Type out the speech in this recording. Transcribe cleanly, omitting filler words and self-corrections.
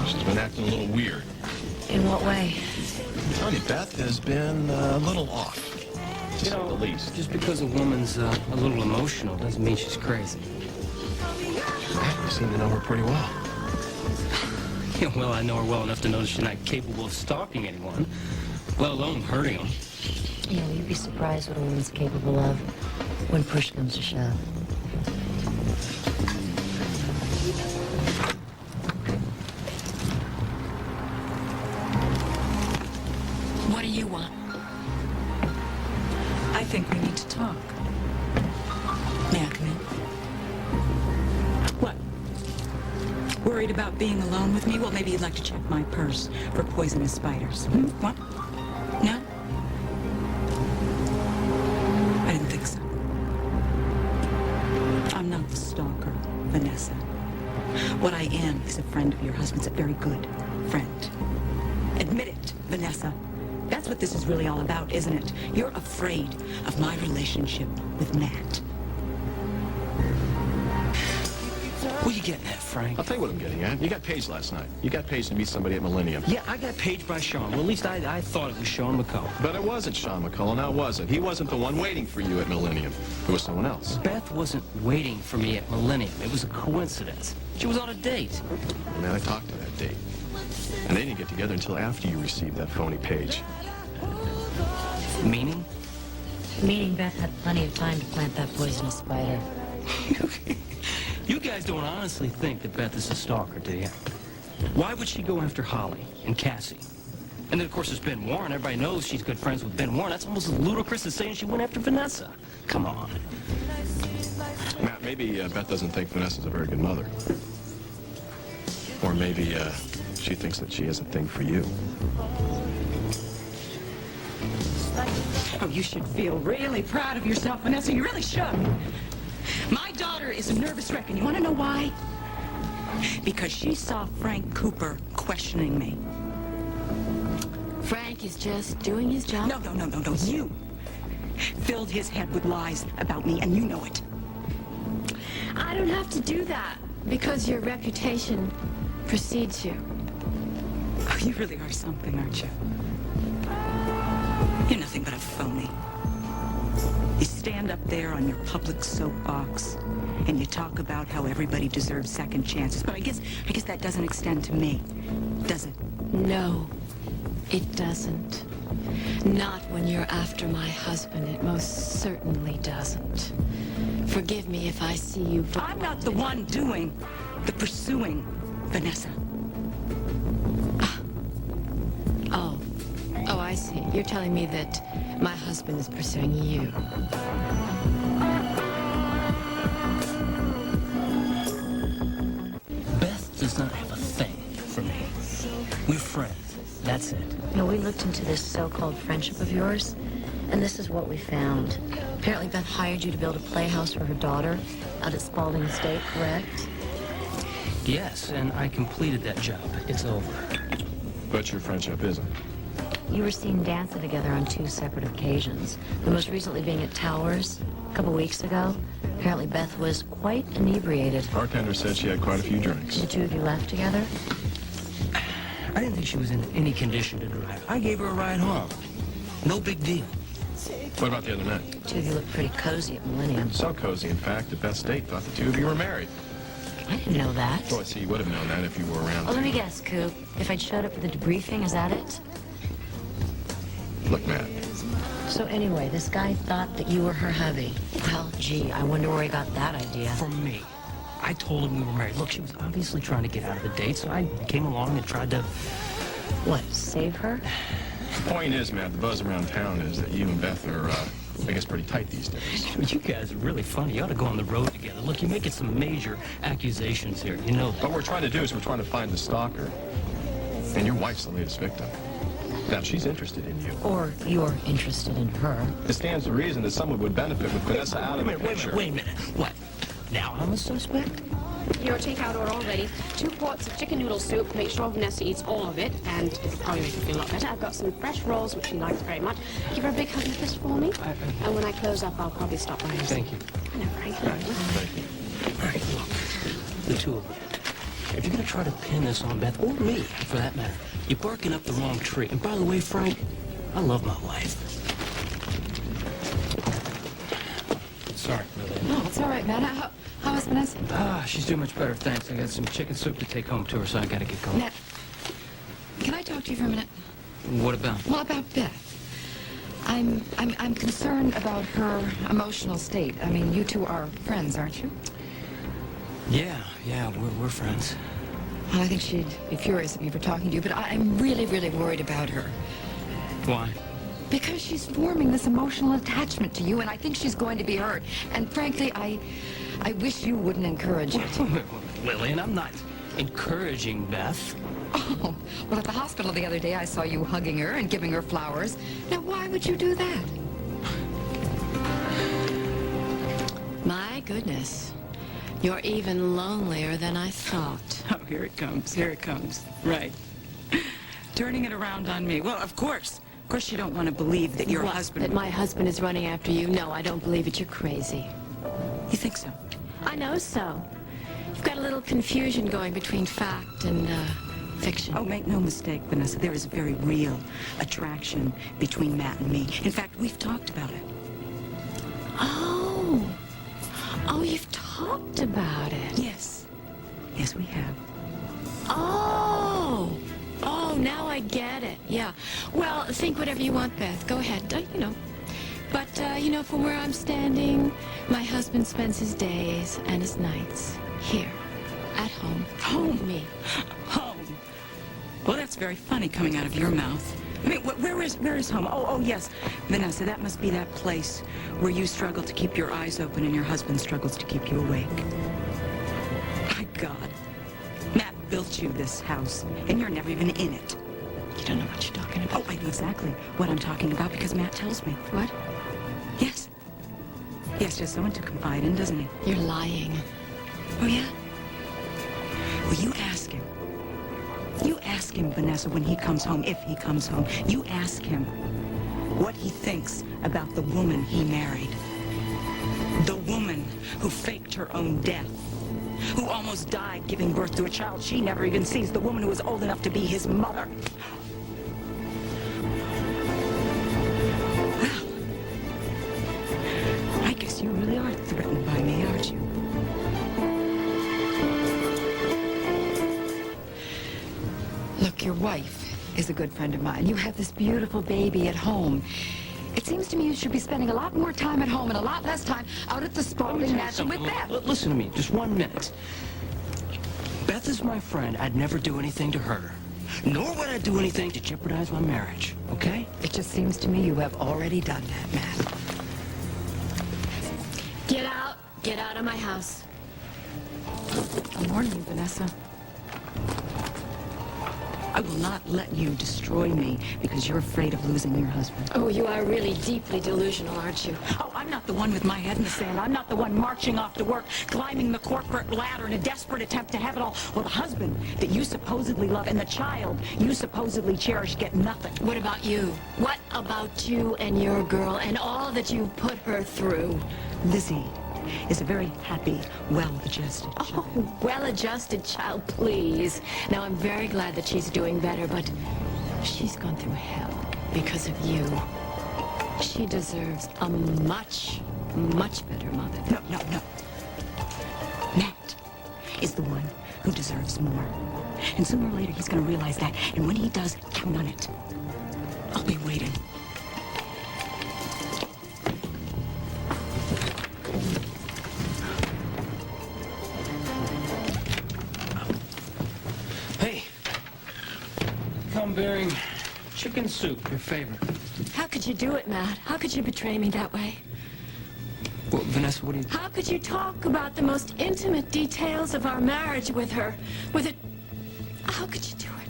She's been acting a little weird. In what way? I'm telling you, Beth has been a little off, to say the least. Just because a woman's a little emotional doesn't mean she's crazy. You seem to know her pretty well. Yeah, well, I know her well enough to know that she's not capable of stalking anyone, let alone hurting them. Yeah, well, you'd be surprised what a woman's capable of when push comes to shove. What do you want? I think we need to talk. May I come in? What? Worried about being alone with me? Well, maybe you'd like to check my purse for poisonous spiders. What? No? I didn't think so. I'm not the stalker, Vanessa. What I am is a friend of your husband's, a very good friend. Admit it, Vanessa. That's what this is really all about, isn't it? You're afraid of my relationship with Matt. What are you getting at, Frank? I'll tell you what I'm getting at. You got paged last night. You got paged to meet somebody at Millennium. Yeah, I got paged by Sean. Well, at least I thought it was Sean McCullough. But it wasn't Sean McCullough, now was it? He wasn't the one waiting for you at Millennium. It was someone else. Beth wasn't waiting for me at Millennium. It was a coincidence. She was on a date. And then I talked to that date. And they didn't get together until after you received that phony page. Meaning? Meaning Beth had plenty of time to plant that poisonous spider. You guys don't honestly think that Beth is a stalker, do you? Why would she go after Holly and Cassie? And then, of course, there's Ben Warren. Everybody knows she's good friends with Ben Warren. That's almost as ludicrous as saying she went after Vanessa. Come on. Matt, maybe Beth doesn't think Vanessa's a very good mother. Or maybe she thinks that she has a thing for you. Oh, you should feel really proud of yourself, Vanessa. You really should. My daughter is a nervous wreck, and you want to know why? Because she saw Frank Cooper questioning me. Frank is just doing his job? No. You filled his head with lies about me, and you know it. I don't have to do that because your reputation precedes you. Oh, you really are something, aren't you? You're nothing but a phony. You stand up there on your public soapbox and you talk about how everybody deserves second chances. But I guess that doesn't extend to me, does it? No, it doesn't. Not when you're after my husband. It most certainly doesn't. Forgive me if I see you... I'm not the one doing the pursuing, Vanessa. Oh, I see. You're telling me that my husband is pursuing you. Beth does not have a thing for me. We're friends. That's it. You know, we looked into this so-called friendship of yours, and this is what we found. Apparently Beth hired you to build a playhouse for her daughter out at Spalding Estate, correct? Yes, and I completed that job. It's over. But your friendship isn't. You were seen dancing together on 2 separate occasions. The most recently being at Towers a couple weeks ago. Apparently Beth was quite inebriated. Bartender said she had quite a few drinks. The two of you left together? I didn't think she was in any condition to drive. I gave her a ride home. No big deal. What about the other night? The two of you looked pretty cozy at Millennium. So cozy, in fact, that Beth's date thought the two of you were married. I didn't know that. Oh, I see. You would have known that if you were around. Well, let me guess, Coop. If I'd showed up for the debriefing, is that it? Look, Matt. So anyway, this guy thought that you were her hubby. Well, gee, I wonder where he got that idea. From me. I told him we were married. Look, she was obviously trying to get out of the date, so I came along and tried to... What, save her? The point is, Matt, the buzz around town is that you and Beth are, I guess, pretty tight these days. You guys are really funny. You ought to go on the road together. Look, you're making some major accusations here. You know that. What we're trying to do is we're trying to find the stalker. And your wife's the latest victim. Now, she's interested in you. Or you're interested in her. It stands to reason that someone would benefit with Vanessa out of the picture. Wait a minute. What? Now I'm a suspect? Your takeout order all ready. 2 quarts of chicken noodle soup. Make sure Vanessa eats all of it, and it'll probably make her feel a lot better. I've got some fresh rolls, which she likes very much. Give her a big hug and kiss for me. And when I close up, I'll probably stop by and Thank you. I know, Frank. Thank you. All right, look. The two of you. If you're gonna try to pin this on Beth, or me, for that matter, you're barking up the wrong tree. And by the way, Frank, I love my wife. Sorry, Lillian. No, it's all right, Matt. How is Vanessa? She's doing much better, thanks. I got some chicken soup to take home to her, so I gotta get going. Matt, can I talk to you for a minute? What about? Well, about Beth. I'm concerned about her emotional state. I mean, you two are friends, aren't you? Yeah, we're friends. Well, I think she'd be furious if you were talking to you, but I'm really, really worried about her. Why? Because she's forming this emotional attachment to you, and I think she's going to be hurt. And frankly, I wish you wouldn't encourage it. Lillian, I'm not encouraging Beth. Oh, well, at the hospital the other day, I saw you hugging her and giving her flowers. Now, why would you do that? My goodness. You're even lonelier than I thought. Oh, here it comes. Here it comes. Right. Turning it around on me. Well, of course. Of course you don't want to believe that your What, husband... that my husband is running after you? No, I don't believe it. You're crazy. You think so? I know so. You've got a little confusion going between fact and, fiction. Oh, make no mistake, Vanessa. There is a very real attraction between Matt and me. In fact, we've talked about it. Oh. Oh, you've talked about it. Yes. Yes, we have. Oh. Oh, now I get it. Yeah. Well, think whatever you want, Beth. Go ahead. But, from where I'm standing, my husband spends his days and his nights here, at home. Home? With me. Home. Well, that's very funny coming out of your mouth. I mean, where is home? Oh, yes. Vanessa, that must be that place where you struggle to keep your eyes open and your husband struggles to keep you awake. My God. Matt built you this house, and you're never even in it. You don't know what you're talking about. Oh, I know exactly what I'm talking about because Matt tells me. What? Yes. He has just someone to confide in, doesn't he? You're lying. Oh, yeah? Well, you ask him. You ask him, Vanessa, when he comes home, if he comes home. You ask him what he thinks about the woman he married. The woman who faked her own death. Who almost died giving birth to a child she never even sees. The woman who was old enough to be his mother. Well, I guess you really are threatened by me, aren't you? Look, your wife is a good friend of mine. You have this beautiful baby at home. It seems to me you should be spending a lot more time at home and a lot less time out at the Spalding Mansion with Beth. Listen to me, just 1 minute. Beth is my friend. I'd never do anything to hurt her. Nor would I do anything to jeopardize my marriage, okay? It just seems to me you have already done that, Matt. Get out. Get out of my house. Good morning, Vanessa. I will not let you destroy me because you're afraid of losing your husband. Oh, you are really deeply delusional, aren't you? Oh, I'm not the one with my head in the sand. I'm not the one marching off to work, climbing the corporate ladder in a desperate attempt to have it all. Well, the husband that you supposedly love and the child you supposedly cherish get nothing. What about you? What about you and your girl and all that you put her through? Lizzie is a very happy, well-adjusted child. Oh, well-adjusted child, please. Now, I'm very glad that she's doing better, but she's gone through hell because of you. She deserves a much, much better mother. No. Matt is the one who deserves more. And sooner or later, he's going to realize that. And when he does, count on it. I'll be waiting. Hey, come bearing chicken soup, your favorite. How could you do it, Matt? How could you betray me that way? Well, Vanessa, what do you... How could you talk about the most intimate details of our marriage with her? How could you do it?